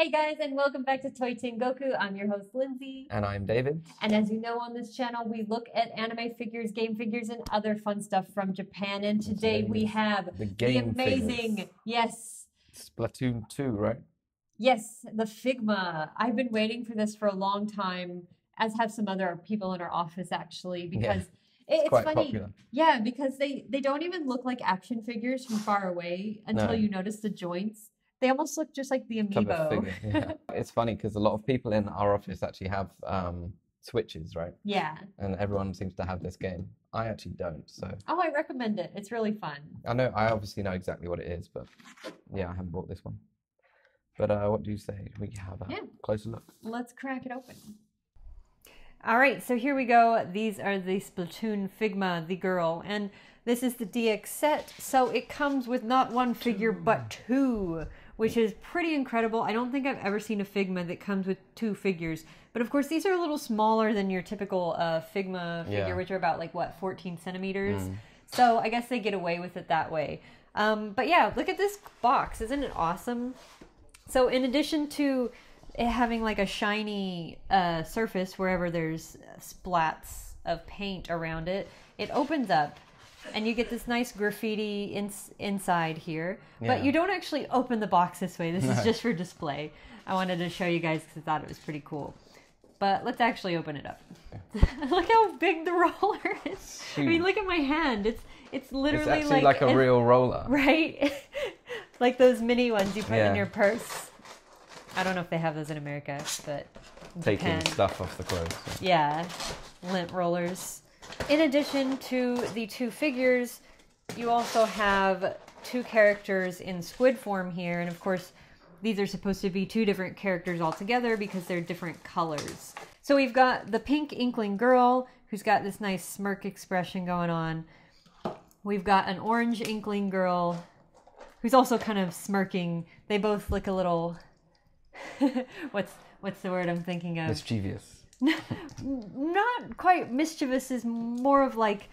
Hey guys, and welcome back to Toy Tengoku. I'm your host, Lindsay. And I'm David. And as you know, on this channel, we look at anime figures, game figures, and other fun stuff from Japan. And today we have the amazing, figures. Yes. Splatoon 2, right? Yes, the Figma. I've been waiting for this for a long time, as have some other people in our office, actually, because it's quite funny. Popular. Yeah, because they don't even look like action figures from far away until you notice the joints. They almost look just like the amiibo. Yeah. It's funny because a lot of people in our office actually have Switches, right? Yeah. And everyone seems to have this game. I actually don't, so. Oh, I recommend it. It's really fun. I obviously know exactly what it is, but yeah, I haven't bought this one. But what do you say? We have a closer look. Let's crack it open. All right, so here we go. These are the Splatoon Figma, the girl, and this is the DX set. So it comes with not one figure, but two, which is pretty incredible. I don't think I've ever seen a Figma that comes with two figures. But of course, these are a little smaller than your typical Figma figure, which are about like, what, 14 centimeters? So I guess they get away with it that way. But yeah, look at this box. Isn't it awesome? So in addition to it having like a shiny surface wherever there's splats of paint around it, it opens up and you get this nice graffiti inside here. But you don't actually open the box this way. This is just for display. I wanted to show you guys because I thought it was pretty cool. But let's actually open it up. Look how big the roller is. I mean, look at my hand. It's literally it's actually like a real roller. Right? Like those mini ones you put in your purse. I don't know if they have those in America, but taking stuff off the clothes. Yeah, lint rollers. In addition to the two figures, you also have two characters in squid form here, and of course, these are supposed to be two different characters altogether because they're different colors. So we've got the pink Inkling Girl, who's got this nice smirk expression going on. We've got an orange Inkling Girl, who's also kind of smirking. They both look a little... what's the word I'm thinking of? Mischievous. Not quite mischievous, is more of like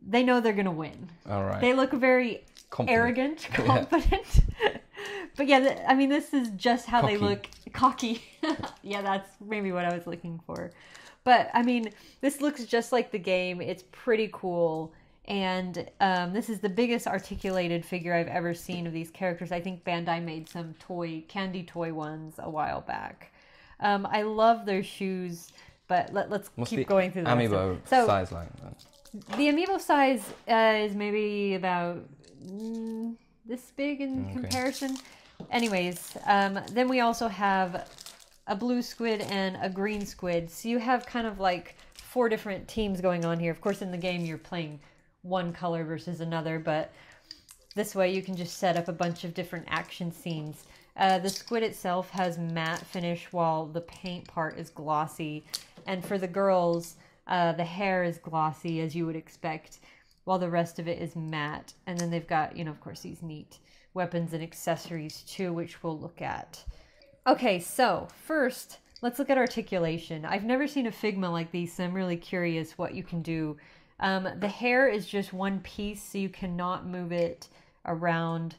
they know they're gonna win. All right. They look very arrogant, confident. But yeah, I mean, this is just how they look. Cocky. Yeah, that's maybe what I was looking for. But I mean, this looks just like the game. It's pretty cool. And this is the biggest articulated figure I've ever seen of these characters. I think Bandai made some candy toy ones a while back. I love their shoes, but let's keep going through the amiibo size like that? The amiibo size is maybe about this big in comparison. Anyways, then we also have a blue squid and a green squid. So you have kind of like 4 different teams going on here. Of course, in the game, you're playing one color versus another, but this way you can just set up a bunch of different action scenes. The squid itself has matte finish while the paint part is glossy. And for the girls, the hair is glossy as you would expect, while the rest of it is matte. And then they've got, of course, these neat weapons and accessories too, which we'll look at. Okay, so first, let's look at articulation. I've never seen a Figma like these, so I'm really curious what you can do. The hair is just one piece, so you cannot move it around.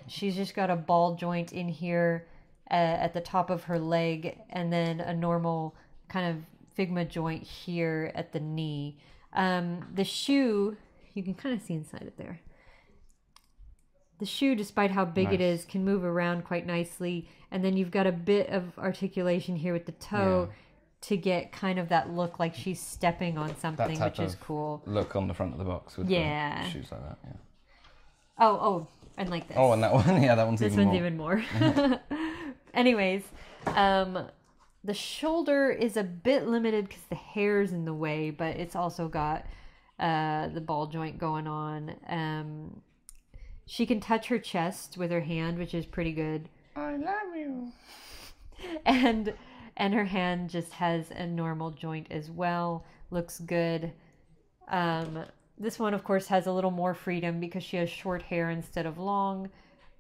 She's just got a ball joint in here at the top of her leg, and then a normal kind of Figma joint here at the knee. The shoe, you can kind of see inside it there. The shoe, despite how big it is, can move around quite nicely. And then you've got a bit of articulation here with the toe to get kind of that look like she's stepping on something, which is cool. Look on the front of the box with the shoes like that. Yeah. Oh, and like this. Oh, and that one, yeah, that one's this even more. This one's even more. Anyways, the shoulder is a bit limited because the hair's in the way, but it's also got the ball joint going on. She can touch her chest with her hand, which is pretty good. I love you. And her hand just has a normal joint as well. Looks good. This one, of course, has a little more freedom because she has short hair instead of long.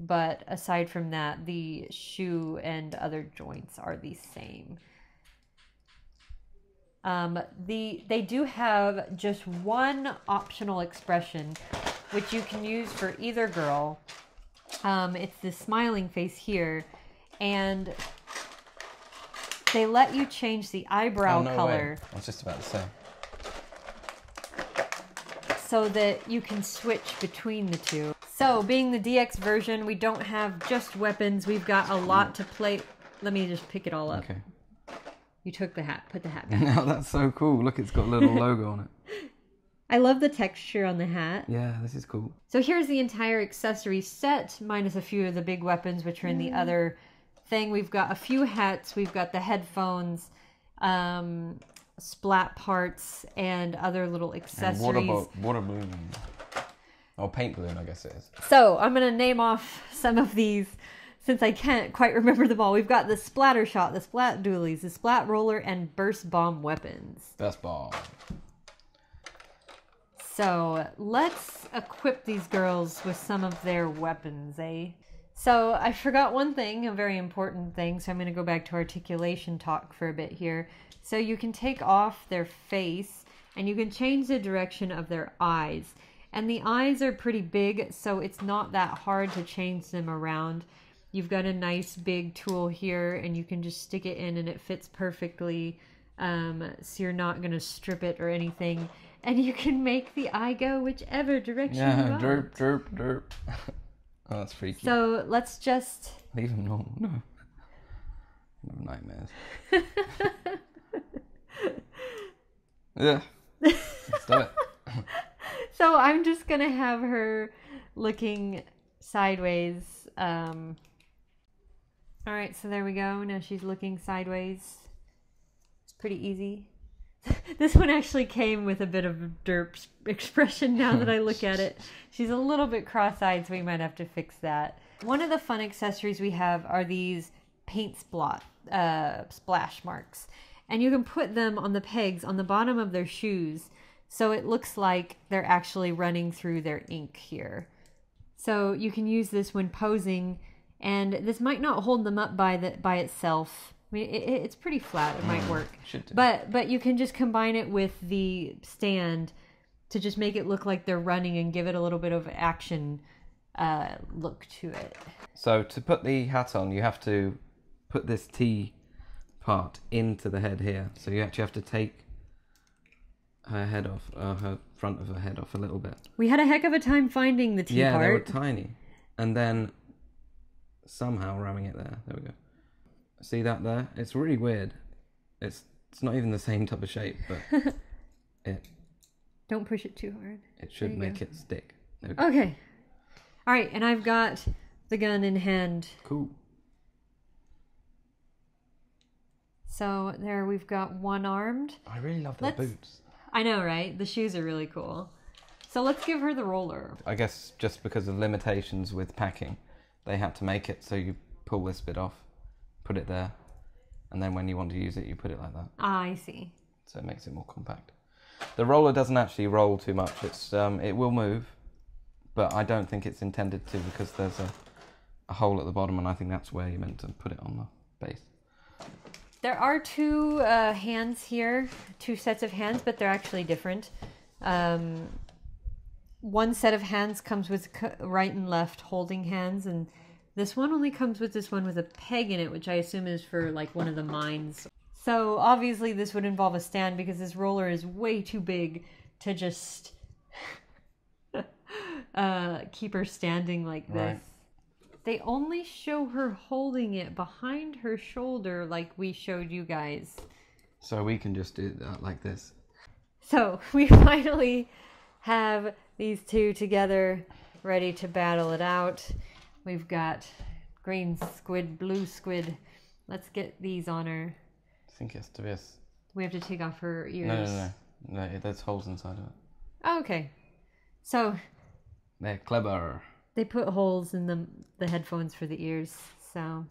But aside from that, the shoe and other joints are the same. They do have just one optional expression, which you can use for either girl. It's the smiling face here. and they let you change the eyebrow color. I was just about to say. So that you can switch between the two. So, being the DX version, we don't have just weapons. We've got a lot to play. Let me just pick it all up. Okay. You took the hat. Put the hat back. No, that's so cool. Look, it's got a little logo on it. I love the texture on the hat. Yeah, this is cool. So here's the entire accessory set, minus a few of the big weapons, which are in the other thing. We've got a few hats. We've got the headphones, splat parts, and other little accessories. And water balloon. Or paint balloon, I guess it is. So I'm going to name off some of these since I can't quite remember them all. We've got the splatter shot, the splat dualies, the splat roller, and burst bomb weapons. Burst bomb. So let's equip these girls with some of their weapons, eh? So I forgot one thing, a very important thing, so I'm going to go back to articulation talk for a bit here. So you can take off their face and you can change the direction of their eyes. And the eyes are pretty big, so it's not that hard to change them around. You've got a nice big tool here and you can just stick it in and it fits perfectly. So you're not going to strip it or anything. And you can make the eye go whichever direction you want. Derp, derp, derp. Oh, that's freaky. So let's just... Leave them normal. No. Nightmares. Yeah. Let's do it. So I'm just going to have her looking sideways. All right, so there we go. Now she's looking sideways. It's pretty easy. This one actually came with a bit of a derp expression now that I look at it. She's a little bit cross-eyed, so we might have to fix that. One of the fun accessories we have are these paint splash marks. And you can put them on the pegs on the bottom of their shoes, so it looks like they're actually running through their ink here. So you can use this when posing, and this might not hold them up by itself. I mean, it's pretty flat. It might work. Should do. But you can just combine it with the stand to just make it look like they're running and give it a little bit of action look to it. So to put the hat on, you have to put this T part into the head here. So you actually have to take her head off, her front of her head off a little bit. We had a heck of a time finding the T part. Yeah, they were tiny. And then somehow ramming it there. There we go. See that there? It's really weird. It's not even the same type of shape, but it... Don't push it too hard. It should make it stick. Okay. All right, and I've got the gun in hand. Cool. So there we've got one armed. I really love their boots. I know, right? The shoes are really cool. So let's give her the roller. I guess just because of limitations with packing, they had to make it so you pull this bit off, put it there, and then when you want to use it, you put it like that. Ah, I see. So it makes it more compact. The roller doesn't actually roll too much. It's it will move, but I don't think it's intended to because there's a hole at the bottom, and I think that's where you're meant to put it on the base. There are two hands here, two sets of hands, but they're actually different. One set of hands comes with right and left holding hands, and this one only comes with this one with a peg in it, which I assume is for like one of the mines. So obviously this would involve a stand because this roller is way too big to just keep her standing like this. Right. They only show her holding it behind her shoulder like we showed you guys. So we can just do that like this. So we finally have these two together, ready to battle it out. We've got green squid, blue squid. Let's get these on her. I think it has to be We have to take off her ears. No, there's holes inside of it. Oh, okay. So they're clever. They put holes in the headphones for the ears, so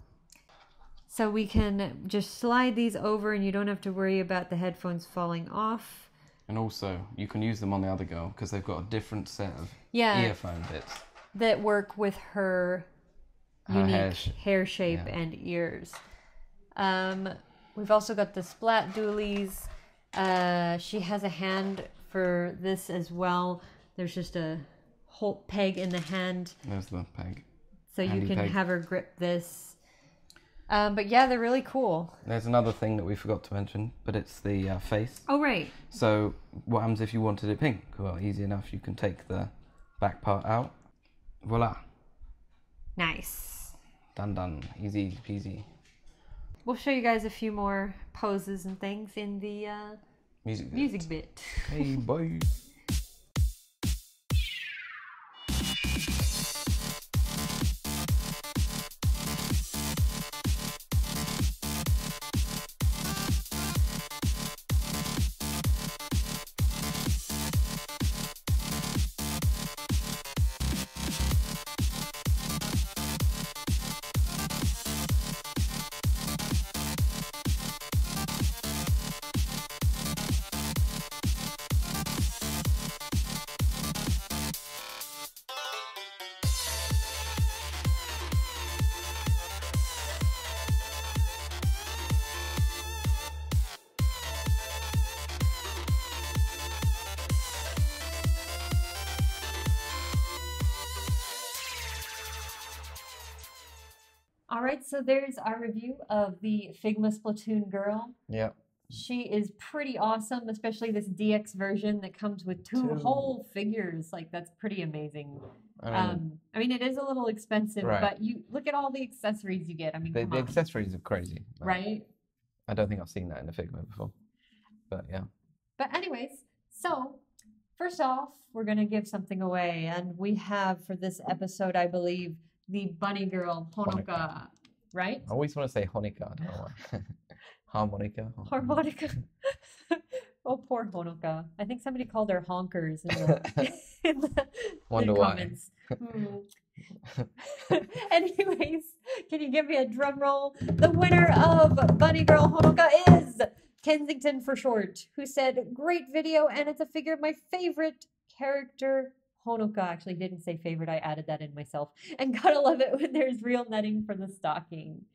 we can just slide these over and you don't have to worry about the headphones falling off. And also, you can use them on the other girl because they've got a different set of earphone bits. That work with her unique hair shape and ears. We've also got the splat dualies. She has a hand for this as well. There's just a whole peg in the hand. There's the peg. So you can have her grip this. But yeah, they're really cool. There's another thing that we forgot to mention, but it's the face. Oh, right. So what happens if you wanted it pink? Well, easy enough. You can take the back part out. Voila. Nice. Done. Easy peasy. We'll show you guys a few more poses and things in the music bit. Hey, boy. All right, so there's our review of the Figma Splatoon Girl. Yeah. She is pretty awesome, especially this DX version that comes with two whole figures. Like, that's pretty amazing. I mean, it is a little expensive, but you look at all the accessories you get. I mean, the accessories are crazy. Right? I don't think I've seen that in a Figma before, but yeah. But anyways, so first off, we're going to give something away. And we have for this episode, I believe, the bunny girl, Honoka, right? I always want to say Honoka. I don't know why. Harmonica. Oh, poor Honoka. I think somebody called her honkers in the Wonder comments. Anyways, can you give me a drum roll? The winner of Bunny Girl Honoka is Kensington for short, who said, "Great video, and it's a figure of my favorite character, Honoka." Actually, he didn't say favorite. I added that in myself. And gotta love it when there's real netting for the stocking.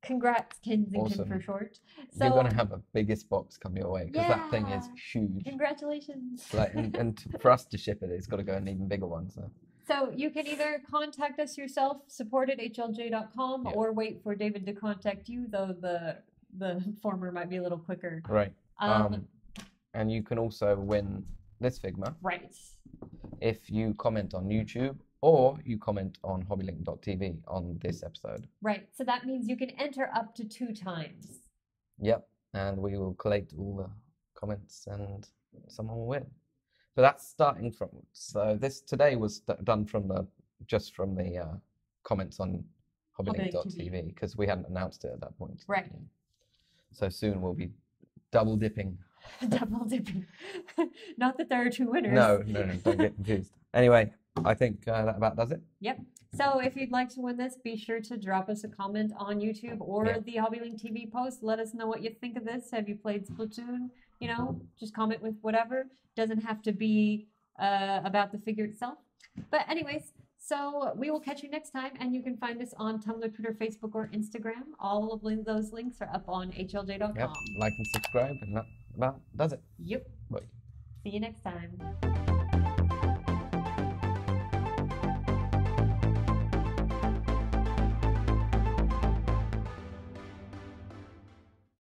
Congrats, Kensington for short. So, you're gonna have a biggest box come your way because that thing is huge. Congratulations. Like, and for us to ship it, it's got to go an even bigger one. So you can either contact us yourself, support@hlj.com, or wait for David to contact you, though the former might be a little quicker. Right. And you can also win this Figma. Right. If you comment on YouTube or you comment on hobbylink.tv on this episode. Right. So that means you can enter up to 2 times. Yep. And we will collate all the comments and someone will win. But that's starting from, so this today was done from the comments on hobbylink.tv because we hadn't announced it at that point. Right. Yeah. So soon we'll be double dipping. Double dipping. Not that there are 2 winners. No, don't get confused. Anyway, I think that about does it. Yep. So if you'd like to win this, be sure to drop us a comment on YouTube or the HobbyLink TV post. Let us know what you think of this. Have you played Splatoon? You know, just comment with whatever. Doesn't have to be about the figure itself. But anyways, so we will catch you next time, and you can find us on Tumblr, Twitter, Facebook, or Instagram. All of those links are up on hlj.com. Yep. Like and subscribe, and that about does it. Yep. Bye. See you next time.